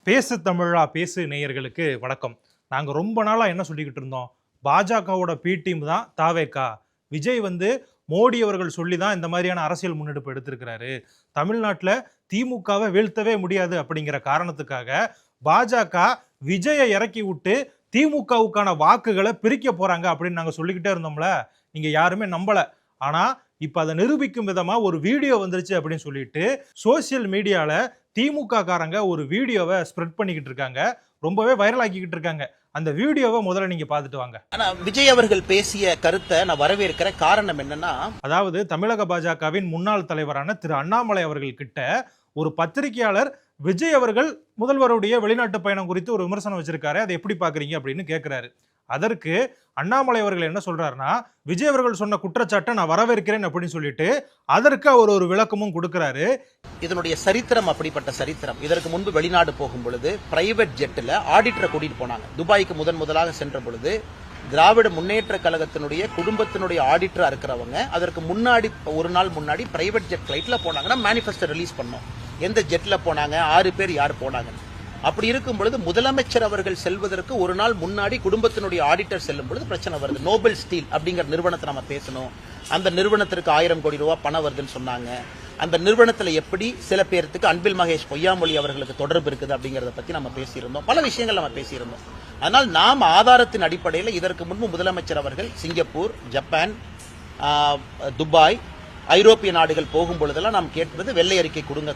பேசு தமிழா பேசு நேயர்களுக்கு வணக்கம். நாங்கள் ரொம்ப நாளாக என்ன சொல்லிக்கிட்டு இருந்தோம், பாஜகவோட பி டீம் தான் தாவேகா. விஜய் மோடி அவர்கள் சொல்லி தான் இந்த மாதிரியான அரசியல் முன்னெடுப்பு எடுத்திருக்கிறாரு. தமிழ்நாட்டில் திமுகவை வீழ்த்தவே முடியாது அப்படிங்கிற காரணத்துக்காக பாஜக விஜயை இறக்கி விட்டு திமுகவுக்கான வாக்குகளை பிரிக்க போறாங்க அப்படின்னு நாங்கள் சொல்லிக்கிட்டே இருந்தோம்ல. நீங்க யாருமே நம்பல. ஆனா இப்ப அதை நிரூபிக்கும் விதமா ஒரு வீடியோ வந்துருச்சு அப்படின்னு சொல்லிட்டு சோசியல் மீடியால திமுக காரங்க ஒரு வீடியோவை ஸ்ப்ரெட் பண்ணிக்கிட்டு இருக்காங்க. ரொம்பவே வைரல் ஆக்கிக்கிட்டு இருக்காங்க. அந்த வீடியோவை முதல்ல நீங்க பார்த்துட்டு வாங்க. ஆனா விஜய் அவர்கள் பேசிய கருத்தை நான் வரவேற்கிற காரணம் என்னன்னா, அதாவது தமிழக பாஜகவின் முன்னாள் தலைவரான திரு அண்ணாமலை அவர்கள் கிட்ட ஒரு பத்திரிகையாளர் விஜய் அவர்கள் முதல்வருடைய வெளிநாட்டு பயணம் குறித்து ஒரு விமர்சனம் வச்சிருக்காரு, அதை எப்படி பாக்குறீங்க அப்படின்னு கேட்கிறாரு. அதற்கு அண்ணாமலை அவர்கள் என்ன சொல்றாருன்னா, விஜய் அவர்கள் சொன்ன குற்றச்சாட்டை நான் வரவேற்கிறேன் அப்படின்னு சொல்லிட்டு அதற்கு அவர் ஒரு விளக்கமும் கொடுக்கிறாரு. இதனுடைய சரித்திரம் அப்படிப்பட்ட சரித்திரம். இதற்கு முன்பு வெளிநாடு போகும் பொழுது பிரைவேட் ஜெட்டில் ஆடிட்டரை கூட்டிட்டு போனாங்க. துபாய்க்கு முதலாக சென்ற பொழுது திராவிட முன்னேற்ற கழகத்தினுடைய குடும்பத்தினுடைய ஆடிட்டரா இருக்கிறவங்க அதற்கு முன்னாடி ஒரு நாள் முன்னாடி பிரைவேட் ஜெட் பிளைட்ல போனாங்கன்னா மேனிஃபெஸ்டோ ரிலீஸ் பண்ணோம். எந்த ஜெட்ல போனாங்க, 6 பேர் யார் போனாங்க. அப்படி இருக்கும் பொழுது முதலமைச்சர் அவர்கள் செல்வதற்கு ஒரு நாள் முன்னாடி குடும்பத்தினுடைய ஆடிட்டர் செல்லும் பொழுது பிரச்சனை வருது. நோபல் ஸ்டீல் அப்படிங்கிற நிறுவனத்தை நம்ம பேசணும். அந்த நிறுவனத்திற்கு 1000 கோடி ரூபாய் பணம் வருதுன்னு சொன்னாங்க. அந்த நிறுவனத்தில் எப்படி சில பேருக்கு அன்பில் மகேஷ் பொய்யாமொழி அவர்களுக்கு தொடர்பு இருக்குது அப்படிங்கறத பத்தி நம்ம பேசியிருந்தோம். பல விஷயங்கள் நம்ம பேசியிருந்தோம். ஆனால் நாம் ஆதாரத்தின் அடிப்படையில் இதற்கு முன்பு முதலமைச்சர் அவர்கள் சிங்கப்பூர், ஜப்பான், துபாய், ஐரோப்பிய நாடுகள் போகும் பொழுதெல்லாம் நாம் கேட்பது வெள்ளை அறிக்கை கொடுங்க.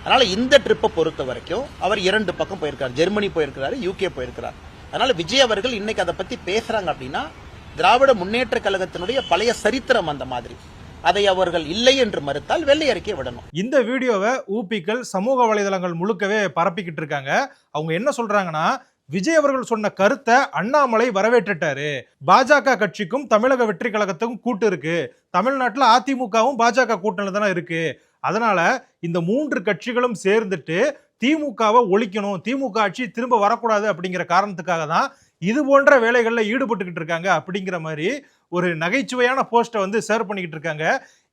அதனால இந்த ட்ரிப்பை பொறுத்த வரைக்கும் அவர் 2 பக்கம் போயிருக்கார். ஜெர்மனி போயிருக்கிறாரு, யூகே போயிருக்கிறார். அதனால விஜய் அவர்கள் இன்னைக்கு அதை பத்தி பேசுறாங்க அப்படின்னா திராவிட முன்னேற்ற கழகத்தினுடைய பழைய சரித்திரம் அந்த மாதிரி. அதை அவர்கள் இல்லை என்று மறுத்தால் வெள்ளை அறிக்கை விடணும். இந்த வீடியோவை ஊபிக்கள் சமூக வலைதளங்கள் முழுக்கவே பரப்பிக்கிட்டு இருக்காங்க. அவங்க என்ன சொல்றாங்கன்னா, விஜய் அவர்கள் சொன்ன கருத்தை அண்ணாமலை வரவேற்றுட்டாரு. பாஜக கட்சிக்கும் தமிழக வெற்றி கழகத்துக்கும் கூட்டு இருக்கு. தமிழ்நாட்டில் அதிமுகவும் பாஜக கூட்டணியில தானே இருக்கு. அதனால இந்த 3 கட்சிகளும் சேர்ந்துட்டு திமுகவை ஒழிக்கணும், திமுக ஆட்சி திரும்ப வரக்கூடாது அப்படிங்கிற காரணத்துக்காக தான் இது போன்ற வேலைகளில் ஈடுபட்டுக்கிட்டு இருக்காங்க அப்படிங்கிற மாதிரி ஒரு நகைச்சுவையான போஸ்ட்டை ஷேர் பண்ணிக்கிட்டு இருக்காங்க.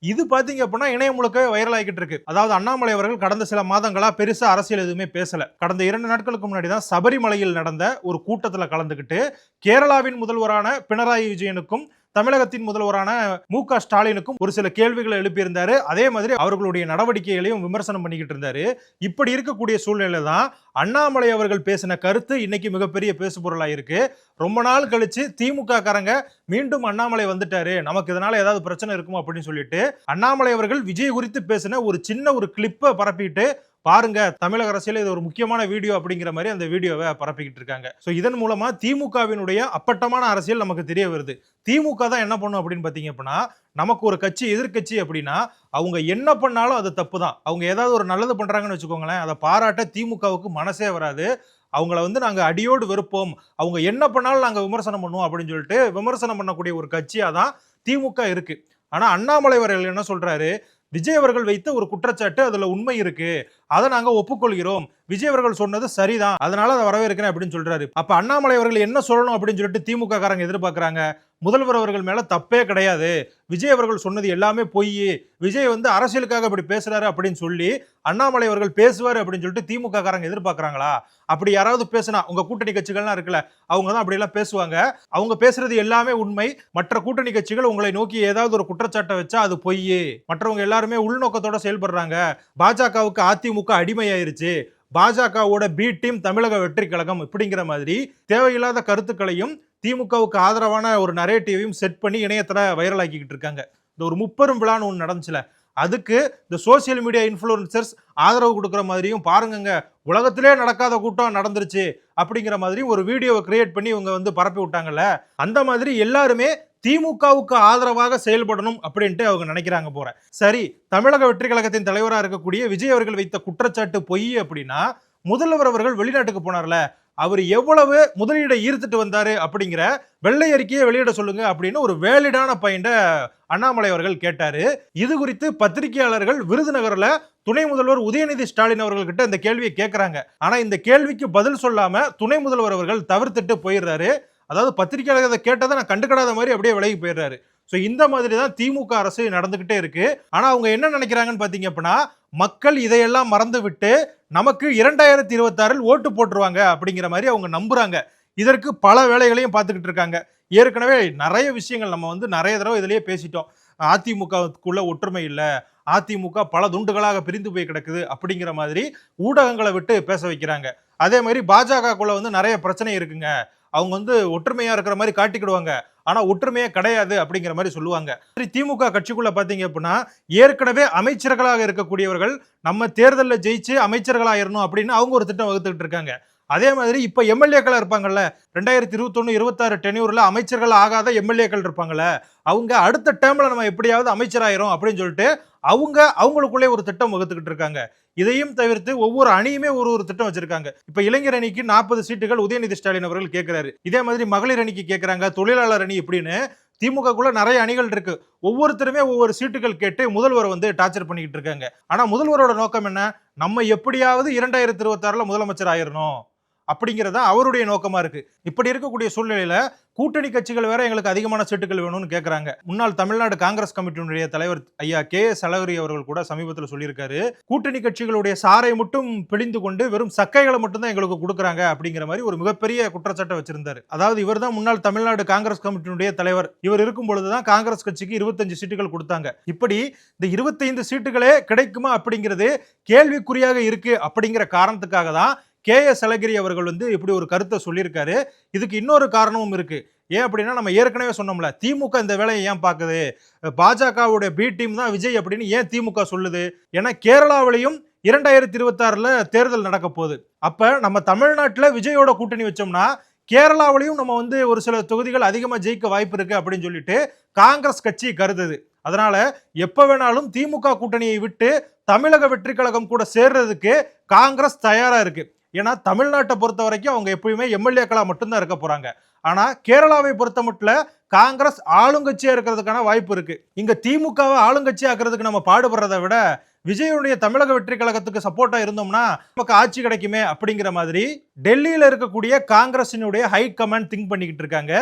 இது பாத்தீங்க அப்படின்னா இணையம் முழுக்கவே வைரல் ஆகிட்டு இருக்கு. அதாவது அண்ணாமலை அவர்கள் கடந்த சில மாதங்களா பெருசா அரசியல் எதுவுமே பேசல. கடந்த 2 நாட்களுக்கு முன்னாடி தான் சபரிமலையில் நடந்த ஒரு கூட்டத்துல கலந்துக்கிட்டு கேரளாவின் முதல்வரான பினராயி விஜயனுக்கும் தமிழகத்தின் முதல்வரான மு.க. ஸ்டாலினுக்கும் ஒரு சில கேள்விகளை எழுப்பியிருந்தாரு. அதே மாதிரி அவர்களுடைய நடவடிக்கைகளையும் விமர்சனம் பண்ணிக்கிட்டு இருந்தாரு. இப்படி இருக்கக்கூடிய சூழ்நிலை தான் அண்ணாமலை அவர்கள் பேசின கருத்து இன்னைக்கு மிகப்பெரிய பேசுபொருளாக இருக்கு. ரொம்ப நாள் கழிச்சு திமுக காரங்க மீண்டும் அண்ணாமலை வந்துட்டாரு, நமக்கு இதனால ஏதாவது பிரச்சனை இருக்குமோ அப்படின்னு சொல்லிட்டு அண்ணாமலை அவர்கள் விஜய் குறித்து பேசின ஒரு சின்ன ஒரு கிளிப்பை பரப்பிட்டு பாருங்க, தமிழக அரசியல் இது ஒரு முக்கியமான வீடியோ அப்படிங்கிற மாதிரி அந்த வீடியோவை பரப்பிக்கிட்டு இருக்காங்க. ஸோ இதன் மூலமா திமுகவினுடைய அப்பட்டமான அரசியல் நமக்கு தெரிய வருது. திமுக தான் என்ன பண்ணும் அப்படின்னு பாத்தீங்க அப்படின்னா, நமக்கு ஒரு கட்சி எதிர்கட்சி அப்படின்னா அவங்க என்ன பண்ணாலும் அது தப்பு தான். அவங்க ஏதாவது ஒரு நல்லது பண்றாங்கன்னு வச்சுக்கோங்களேன், அதை பாராட்ட திமுகவுக்கு மனசே வராது. அவங்கள நாங்க அடியோடு வெறுப்போம், அவங்க என்ன பண்ணாலும் நாங்க விமர்சனம் பண்ணுவோம் அப்படின்னு சொல்லிட்டு விமர்சனம் பண்ணக்கூடிய ஒரு கட்சியா தான் திமுக இருக்கு. ஆனா அண்ணாமலை அவர்கள் என்ன சொல்றாரு, விஜய் அவர்கள் வைத்த ஒரு குற்றச்சாட்டு அதுல உண்மை இருக்கு, அதை நாங்க ஒப்புக்கொள்கிறோம், விஜய் அவர்கள் சொன்னது சரிதான், அதனால அதை வரவேற்கிறேன் அப்படின்னு சொல்றாரு. அப்ப அண்ணாமலை அவர்கள் என்ன சொல்லணும் அப்படின்னு சொல்லிட்டு திமுக காரங்க எதிர்பார்க்கறாங்க. முதல்வர் அவர்கள் மேல தப்பே கிடையாது, விஜய் அவர்கள் சொன்னது எல்லாமே பொய், விஜய் அரசியலுக்காக இப்படி பேசுறாரு அப்படின்னு சொல்லி அண்ணாமலை அவர்கள் பேசுவாரு அப்படின்னு சொல்லிட்டு திமுக காரங்க எதிர்பார்க்கறாங்களா? அப்படி யாராவது பேசினா, உங்க கூட்டணி கட்சிகள்லாம் இருக்குல்ல, அவங்க தான் அப்படி எல்லாம் பேசுவாங்க. அவங்க பேசுறது எல்லாமே உண்மை. மற்ற கூட்டணி கட்சிகள் உங்களை நோக்கி ஏதாவது ஒரு குற்றச்சாட்டை வச்சா அது பொய், மற்றவங்க எல்லாருமே உள்நோக்கத்தோட செயல்படுறாங்க, பாஜகவுக்கு அதிமுக அடிமையாயிருச்சு, பாஜகவோட பி டீம் தமிழக வெற்றி கழகம் இப்படிங்கிற மாதிரி தேவையில்லாத கருத்துக்களையும் திமுகவுக்கு ஆதரவான ஒரு நரேட்டிவையும் செட் பண்ணி இணையத்துல வைரல் ஆக்கிக்கிட்டு இருக்காங்க. இந்த ஒரு முப்பெரும் விழான்னு ஒன்று நடந்துச்சுல, அதுக்கு இந்த சோசியல் மீடியா இன்ஃப்ளூயன்சர்ஸ் ஆதரவு கொடுக்குற மாதிரியும், பாருங்க உலகத்திலே நடக்காத கூட்டம் நடந்துருச்சு அப்படிங்கிற மாதிரி ஒரு வீடியோவை கிரியேட் பண்ணி இவங்க பரப்பி விட்டாங்கல்ல, அந்த மாதிரி எல்லாருமே திமுகவுக்கு ஆதரவாக செயல்படணும் அப்படின்ட்டு அவங்க நினைக்கிறாங்க போற. சரி, தமிழக வெற்றி கழகத்தின் தலைவராக இருக்கக்கூடிய விஜய் அவர்கள் வைத்த குற்றச்சாட்டு பொய் அப்படின்னா, முதல்வர் அவர்கள் வெளிநாட்டுக்கு போனார்ல, அவர் எவ்வளவு முதலீடை ஈர்த்துட்டு வந்தாரு அப்படிங்கிற வெள்ளை அறிக்கையை வெளியிட சொல்லுங்க அப்படின்னு ஒரு வேலிடான பாயிண்ட அண்ணாமலை அவர்கள் கேட்டாரு. இது குறித்து பத்திரிகையாளர்கள் விருதுநகர்ல துணை முதல்வர் உதயநிதி ஸ்டாலின் அவர்கள்கிட்ட இந்த கேள்வியை கேட்கிறாங்க. ஆனா இந்த கேள்விக்கு பதில் சொல்லாம துணை முதல்வர் அவர்கள் தவிர்த்துட்டு போயிடுறாரு. அதாவது பத்திரிகையாளர் கேட்டதை நான் கண்டுக்கிடாத மாதிரி அப்படியே விலகி போயிடுறாரு. ஸோ இந்த மாதிரி தான் திமுக அரசு நடந்துகிட்டே இருக்கு. ஆனா அவங்க என்ன நினைக்கிறாங்கன்னு பாத்தீங்க அப்படின்னா, மக்கள் இதையெல்லாம் மறந்து விட்டு நமக்கு 2026 ஓட்டு போட்டுருவாங்க அப்படிங்கிற மாதிரி அவங்க நம்புறாங்க. இதற்கு பல வேலைகளையும் பார்த்துக்கிட்டு இருக்காங்க. ஏற்கனவே நிறைய விஷயங்கள் நம்ம நிறைய தடவை இதுலயே பேசிட்டோம். அதிமுகவுக்குள்ள ஒற்றுமை இல்ல, அதிமுக பல துண்டுகளாக பிரிந்து போய் கிடக்குது அப்படிங்கிற மாதிரி ஊடகங்களை விட்டு பேச வைக்கிறாங்க. அதே மாதிரி பாஜகக்குள்ள நிறைய பிரச்சனை இருக்குங்க, அவங்க ஒற்றுமையா இருக்கிற மாதிரி காட்டிக்கிடுவாங்க, ஆனா ஒற்றுமையே கிடையாது அப்படிங்கிற மாதிரி சொல்லுவாங்க. திமுக கட்சிக்குள்ள பாத்தீங்க அப்படின்னா ஏற்கனவே அமைச்சர்களாக இருக்கக்கூடியவர்கள் நம்ம தேர்தலில் ஜெயிச்சு அமைச்சர்களாயிரணும் அப்படின்னு அவங்க ஒரு திட்டம் வகுத்துக்கிட்டு இருக்காங்க. அதே மாதிரி இப்ப எம்எல்ஏக்களா இருப்பாங்கல்ல, 2021-26 டென்யூர்ல அமைச்சர்கள் ஆகாத எம்எல்ஏக்கள் இருப்பாங்கல்ல, அவங்க அடுத்த டேர்ம்ல நம்ம எப்படியாவது அமைச்சராயிரும் அப்படின்னு சொல்லிட்டு அவங்களுக்குள்ளே ஒரு திட்டம் வகுத்துக்கிட்டு இருக்காங்க. இதையும் தவிர்த்து ஒவ்வொரு அணியுமே ஒரு திட்டம் வச்சிருக்காங்க. இப்ப இளைஞர் அணிக்கு 40 சீட்டுகள் உதயநிதி ஸ்டாலின் அவர்கள் கேட்கிறாரு. இதே மாதிரி மகளிர் அணிக்கு கேட்கிறாங்க, தொழிலாளர் அணி இப்படின்னு திமுகக்குள்ள நிறைய அணிகள் இருக்கு. ஒவ்வொருத்தருமே ஒவ்வொரு சீட்டுகள் கேட்டு முதல்வரை டார்ச்சர் பண்ணிக்கிட்டு இருக்காங்க. ஆனா முதல்வரோட நோக்கம் என்ன? நம்ம எப்படியாவது 2026 முதலமைச்சர் ஆயிரணும் அப்படிங்கிறதா அவருடைய நோக்கமா இருக்கு. இப்படி இருக்கக்கூடிய சூழ்நிலையில கூட்டணி கட்சிகள் வேற எங்களுக்கு அதிகமான சீட்டுகள் வேணும்னு கேட்கறாங்க. முன்னாள் தமிழ்நாடு காங்கிரஸ் கமிட்டியினுடைய தலைவர் ஐயா KS அழகிரி அவர்கள் கூட சமீபத்தில் சொல்லியிருக்காரு, கூட்டணி கட்சிகளுடைய சாரை மட்டும் பிழிந்து கொண்டு வெறும் சக்கைகளை மட்டும் தான் எங்களுக்கு கொடுக்குறாங்க அப்படிங்கிற மாதிரி ஒரு மிகப்பெரிய குற்றச்சாட்டை வச்சிருந்தாரு. அதாவது இவர் தான் முன்னாள் தமிழ்நாடு காங்கிரஸ் கமிட்டியினுடைய தலைவர். இவர் இருக்கும் பொழுதுதான் காங்கிரஸ் கட்சிக்கு 25 சீட்டுகள் கொடுத்தாங்க. இப்படி இந்த 25 சீட்டுகளே கிடைக்குமா அப்படிங்கிறது கேள்விக்குறியாக இருக்கு. அப்படிங்கிற காரணத்துக்காக தான் KS அழகிரி அவர்கள் இப்படி ஒரு கருத்தை சொல்லியிருக்காரு. இதுக்கு இன்னொரு காரணமும் இருக்கு. ஏன் அப்படின்னா, நம்ம ஏற்கனவே சொன்னோம்ல, திமுக இந்த வேலையை ஏன் பார்க்குது, பாஜகவுடைய பி டீம் தான் விஜய் அப்படின்னு ஏன் திமுக சொல்லுது? ஏன்னா கேரளாவிலையும் 2026 தேர்தல் நடக்க போகுது. அப்ப நம்ம தமிழ்நாட்டில் விஜயோட கூட்டணி வச்சோம்னா கேரளாவிலையும் நம்ம ஒரு சில தொகுதிகள் அதிகமா ஜெயிக்க வாய்ப்பு இருக்கு அப்படின்னு சொல்லிட்டு காங்கிரஸ் கட்சி கருதுது. அதனால எப்ப வேணாலும் திமுக கூட்டணியை விட்டு தமிழக வெற்றி கழகம் கூட சேர்றதுக்கு காங்கிரஸ் தயாரா இருக்கு. ஏன்னா தமிழ்நாட்டை பொறுத்த வரைக்கும் அவங்க எப்பயுமே எம்எல்ஏக்களா மட்டும்தான் இருக்க போறாங்க. ஆனா கேரளாவை பொறுத்த மட்டும் காங்கிரஸ் ஆளுங்கட்சியா இருக்கிறதுக்கான வாய்ப்பு இருக்கு. இங்க திமுகவை ஆளுங்கட்சி ஆக்குறதுக்கு நம்ம பாடுபடுறதை விட விஜயுடைய தமிழக வெற்றி கழகத்துக்கு சப்போர்ட்டா இருந்தோம்னா நமக்கு ஆட்சி கிடைக்குமே அப்படிங்கிற மாதிரி டெல்லியில இருக்கக்கூடிய காங்கிரசினுடைய ஹை கமாண்ட் திங்க் பண்ணிக்கிட்டு இருக்காங்க.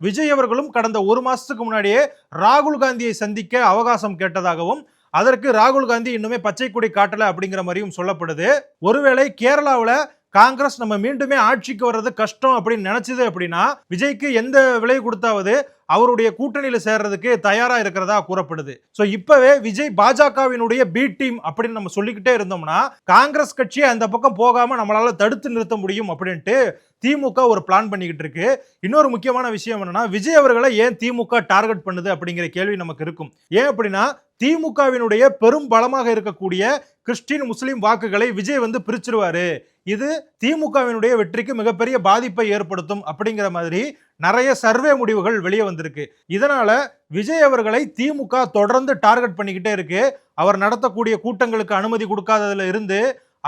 விஜய் அவர்களும் கடந்த ஒரு மாசத்துக்கு முன்னாடியே ராகுல் காந்தியை சந்திக்க அவகாசம் கேட்டதாகவும், அதற்கு ராகுல் காந்தி இன்னுமே பச்சை கொடி காட்டல அப்படிங்கிற மாதிரியும் சொல்லப்படுது. ஒருவேளை கேரளாவில் காங்கிரஸ் நம்ம மீண்டுமே ஆட்சிக்கு வர்றது கஷ்டம் அப்படின்னு நினைச்சது அப்படின்னா விஜய்க்கு எந்த விலை கொடுத்தாவது அவருடைய கூட்டணியில சேர்றதுக்கு தயாரா இருக்கிறதா கூறப்படுது. சோ இப்பவே விஜய் பாஜகவினுடைய பி டீம் அப்படின்னு நம்ம சொல்லிக்கிட்டே இருந்தோம்னா காங்கிரஸ் கட்சியை அந்த பக்கம் போகாம நம்மளால தடுத்து நிறுத்த முடியும் அப்படின்ட்டு திமுக ஒரு பிளான் பண்ணிக்கிட்டு இருக்கு. இன்னொரு முக்கியமான விஷயம் என்னன்னா, விஜய் அவர்களை ஏன் திமுக டார்கெட் பண்ணுது அப்படிங்கிற கேள்வி நமக்கு இருக்கும். ஏன் அப்படின்னா, திமுகவினுடைய பெரும் பலமாக இருக்கக்கூடிய கிறிஸ்டின் முஸ்லிம் வாக்குகளை விஜய் பிரிச்சிருவாரு, இது திமுகவினுடைய வெற்றிக்கு மிகப்பெரிய பாதிப்பை ஏற்படுத்தும் அப்படிங்கிற மாதிரி நிறைய சர்வே முடிவுகள் வெளியே வந்திருக்கு. இதனால விஜய் அவர்களை திமுக தொடர்ந்து டார்கெட் பண்ணிக்கிட்டே இருக்கு. அவர் நடத்தக்கூடிய கூட்டங்களுக்கு அனுமதி கொடுக்காததுல இருந்து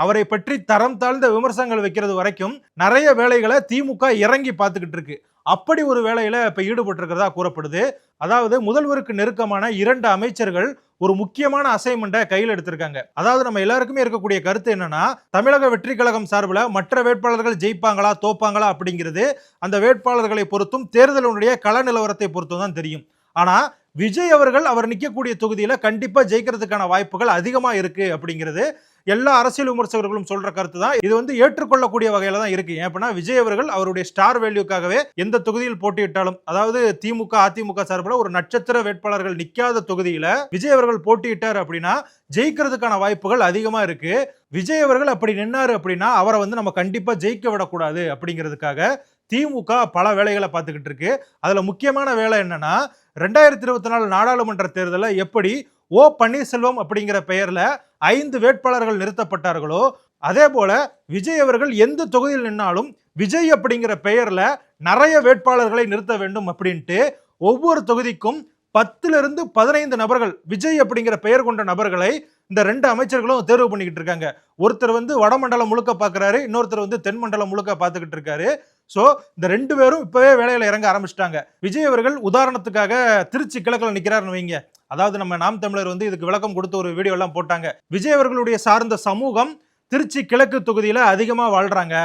அவரை பற்றி தரம் தாழ்ந்த விமர்சனங்கள் வைக்கிறது வரைக்கும் நிறைய வேலைகளை திமுக இறங்கி பார்த்துக்கிட்டு இருக்கு. அப்படி ஒரு வேலையில இப்ப ஈடுபட்டு இருக்கிறதா கூறப்படுது. அதாவது முதல்வருக்கு நெருக்கமான 2 அமைச்சர்கள் ஒரு முக்கியமான அசைன்மெண்ட்டை கையில் எடுத்திருக்காங்க. அதாவது நம்ம எல்லாருக்குமே இருக்கக்கூடிய கருத்து என்னன்னா, தமிழக வெற்றி கழகம் சார்பில் மற்ற வேட்பாளர்கள் ஜெயிப்பாங்களா தோப்பாங்களா அப்படிங்கிறது அந்த வேட்பாளர்களை பொறுத்தும் தேர்தலுடைய கள நிலவரத்தை பொறுத்தும் தான் தெரியும். ஆனா விஜய் அவர்கள் அவர் நிற்கக்கூடிய தொகுதியில கண்டிப்பா ஜெயிக்கிறதுக்கான வாய்ப்புகள் அதிகமா இருக்கு அப்படிங்கிறது எல்லா அரசியல் விமர்சகர்களும் சொல்ற கருத்து தான். இது ஏற்றுக்கொள்ளக்கூடிய வகையில தான் இருக்கு. ஏன்னா விஜய் அவர்கள் அவருடைய ஸ்டார் வேல்யூக்காகவே எந்த தொகுதியில் போட்டியிட்டாலும், அதாவது திமுக அதிமுக சார்பில் ஒரு நட்சத்திர வேட்பாளர்கள் நிக்காத தொகுதியில விஜய் அவர்கள் போட்டியிட்டார் அப்படின்னா ஜெயிக்கிறதுக்கான வாய்ப்புகள் அதிகமா இருக்கு. விஜய் அவர்கள் அப்படி நின்னாரு அப்படின்னா அவரை நம்ம கண்டிப்பா ஜெயிக்க விடக்கூடாது அப்படிங்கிறதுக்காக திமுக பல வேலைகளை பார்த்துக்கிட்டு இருக்கு. அதுல முக்கியமான வேலை என்னன்னா, 2024 நாடாளுமன்ற தேர்தலில் எப்படி ஓ பன்னீர்செல்வம் அப்படிங்கிற பெயர்ல 5 வேட்பாளர்கள் நிறுத்தப்பட்டார்களோ அதே போல விஜய் அவர்கள் எந்த தொகுதியில் நின்னாலும் விஜய் அப்படிங்கிற பெயர்ல நிறைய வேட்பாளர்களை நிறுத்த வேண்டும் அப்படின்ட்டு ஒவ்வொரு தொகுதிக்கும் 10 to 15 நபர்கள் விஜய் அப்படிங்கிற பெயர் கொண்ட நபர்களை இந்த 2 அமைச்சர்களும் தேர்வு பண்ணிக்கிட்டு இருக்காங்க. ஒருத்தர் வடமண்டலம் முழுக்க பாக்குறாரு, இன்னொருத்தர் தென் மண்டலம் முழுக்க பாத்துக்கிட்டு இருக்காரு. சோ இந்த 2 பேரும் இப்பவே வேலையில இறங்க ஆரம்பிச்சிட்டாங்க. விஜய் அவர்கள் உதாரணத்துக்காக திருச்சி கிழக்குல நிக்கிறாருன்னு வைங்க, அதாவது நம்ம நாம் தமிழர் இதுக்கு விளக்கம் கொடுத்து ஒரு வீடியோ எல்லாம் போட்டாங்க. விஜய் அவர்களுடைய சார்ந்த சமூகம் திருச்சி கிழக்கு தொகுதியில அதிகமா வாழ்றாங்க,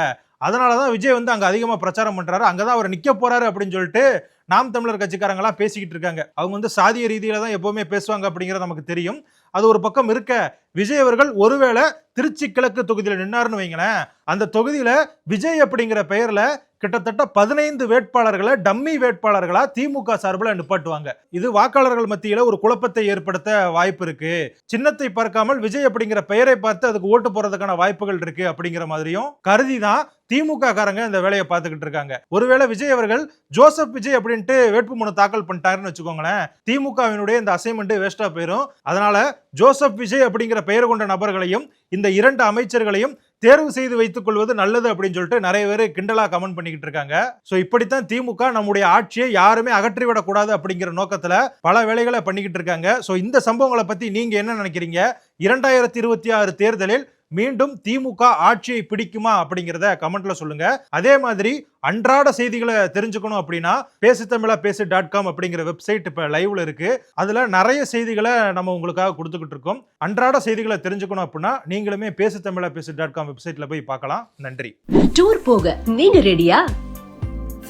அதனாலதான் விஜய் வந்து அங்க அதிகமா பிரச்சாரம் பண்றாரு, அங்கதான் அவர் நிக்க போறாரு அப்படின்னு சொல்லிட்டு நாம் தமிழர் கட்சிக்காரங்களா பேசிக்கிட்டு இருக்காங்க. அவங்க வந்து சாதிய ரீதியில தான் எப்பவுமே பேசுவாங்க அப்படிங்கிறது நமக்கு தெரியும். அது ஒரு பக்கம் இருக்க, விஜய் அவர்கள் ஒருவேளை திருச்சி கிழக்கு தொகுதியில நின்னாருன்னு வைங்களேன், அந்த தொகுதியில விஜய் அப்படிங்கிற பெயர்ல கிட்டத்தட்ட 15 வேட்பாளர்களை டம்மி வேட்பாளர்களா திமுக சார்பில் நிப்பாட்டுவாங்க. இது வாக்காளர்கள் மத்தியில ஒரு குழப்பத்தை ஏற்படுத்த வாய்ப்பு இருக்கு. சின்னத்தை பார்க்காமல் விஜய் அப்படிங்கிற பெயரை பார்த்து அதுக்கு ஓட்டு போறதுக்கான வாய்ப்புகள் இருக்கு அப்படிங்கிற மாதிரியும் கருதிதான் திமுக காரங்க இந்த வேலையை பார்த்துக்கிட்டு இருக்காங்க. ஒருவேளை விஜய் அவர்கள் ஜோசப் விஜய் அப்படின்ட்டு வேட்புமனு தாக்கல் பண்ணிட்டாருன்னு வச்சுக்கோங்களேன், திமுகவினுடைய இந்த அசைன்மெண்ட் வேஸ்டா போயிரும். அதனால ஜோசப் விஜய் அப்படிங்கிற பெயர் கொண்ட நபர்களையும் இந்த 2 அமைச்சர்களையும் தேர்வு செய்து வைத்துக் கொள்வது நல்லது அப்படின்னு சொல்லிட்டு நிறைய பேர் கிண்டலா கமெண்ட் பண்ணிக்கிட்டு இருக்காங்க. சோ இப்படித்தான் திமுக நம்முடைய ஆட்சியை யாருமே அகற்றிவிடக் கூடாது அப்படிங்கிற நோக்கத்துல பல வேலைகளை பண்ணிக்கிட்டு இருக்காங்க. சோ இந்த சம்பவங்களை பத்தி நீங்க என்ன நினைக்கிறீங்க? 2026 தேர்தலில் மீண்டும் திமுக ஆட்சியை பிடிக்குமா அப்படிங்கிறத கமெண்ட்ல சொல்லுங்க. அதே மாதிரி அன்றாட செய்திகளை தெரிஞ்சுக்கணும் அப்படின்னா பேசுதமிழா.com அப்படிங்கிற வெப்சைட் இப்ப லைவ்ல இருக்கு. அதுல நிறைய செய்திகளை நம்ம உங்களுக்காக கொடுத்துக்கிட்டு இருக்கோம். அன்றாட செய்திகளை தெரிஞ்சுக்கணும் அப்படின்னா நீங்களுமே பேசுதமிழா.com வெப்சைட்ல போய் பார்க்கலாம். நன்றி. டூர் போக நீங்க ரெடியா?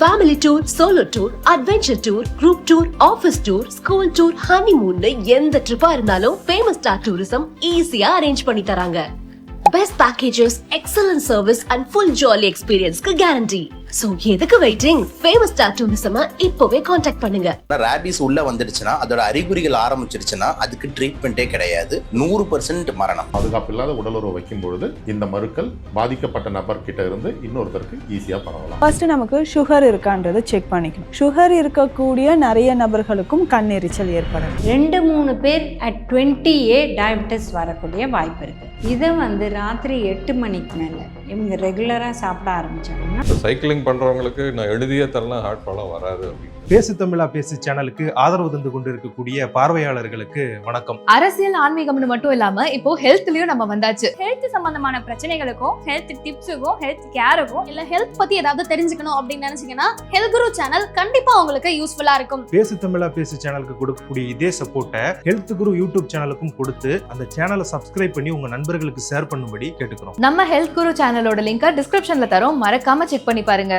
Family tour, solo tour, adventure tour, group tour, office tour, school tour, honeymoon எந்த ட்ரிப்பா இருந்தாலும் ஃபேமஸ் ஸ்டார் டூரிசம் ஈஸியா அரேஞ்ச் பண்ணி தராங்க. Best packages, excellent service and full jolly experience க்கு guarantee. So எதுக்கு வெயிட்டிங்? ஃபேமஸ் ஸ்டார் டூரிசம் இப்பவே contact பண்ணுங்க. Rabies உள்ள வந்துடுச்சுன்னா, அதோட அறிகுறிகள் ஆரம்பிச்சிருச்சுன்னா அதுக்கு ட்ரீட்மெண்ட்டே கிடையாது. 100% மரணம். பாதுகாப்பு இல்லாத உடலுறவு வைக்கும் பொழுது இந்த மருக்கள் பாதிக்கப்பட்ட நபர் கிட்ட இருந்து இன்னொருத்தருக்கு ஈஸியா பரவலாம். ஃபர்ஸ்ட் நமக்கு சுகர் இருக்கான்றதை செக் பண்ணிக்கணும். சுகர் இருக்கக்கூடிய நிறைய நபர்களுக்கும் கண்ணெரிச்சல் ஏற்படும். 2-3 பேர் at 20A டயபெட்டிஸ் வரக்கூடிய வாய்ப்பு இருக்கு. இதை வந்து ராத்திரி 8 மணிக்கு மேலே இவங்க ரெகுலராக சாப்பிட ஆரம்பிச்சாங்கன்னா, சைக்கிளிங் பண்ணுறவங்களுக்கு நான் எழுதியே தரலாம், ஹார்ட் ப்ராப்ளம் வராது அப்படின்னு. பேசு தமிழா பேசு சேனலுக்கு ஆதரவு தந்து கொண்டிருக்கக்கூடிய பார்வையாளர்களுக்கு வணக்கம். அரசியல் ஆன்மீகம்னு மட்டும் இல்லாம இப்போ ஹெல்த்லயும் நம்ம வந்தாச்சு. ஹெல்த் சம்பந்தமான பிரச்சனைகளுக்கும், ஹெல்த் டிப்ஸுக்கும், ஹெல்த் கேருக்கும், இல்ல ஹெல்த் பத்தி ஏதாவது தெரிஞ்சுக்கணும் அப்படின்னு நினைச்சீங்கன்னா ஹெல்த் குரு சேனல் கண்டிப்பா உங்களுக்கு யூஸ்ஃபுல்லா இருக்கும். பேசு தமிழா பேசு சேனலுக்கு கொடுக்கக்கூடிய இதே சப்போர்ட்டை ஹெல்த் குரு யூடியூப் சேனலுக்கும் கொடுத்து அந்த சேனலை சப்ஸ்கிரைப் பண்ணி உங்க நண்பர்களுக்கு ஷேர் பண்ணும்படி கேட்டுக்கிறோம். நம்ம ஹெல்த் குரு சேனலோட லிங்கை டிஸ்கிரிப்ஷன்ல தரோம், மறக்காம செக் பண்ணி பாருங்க.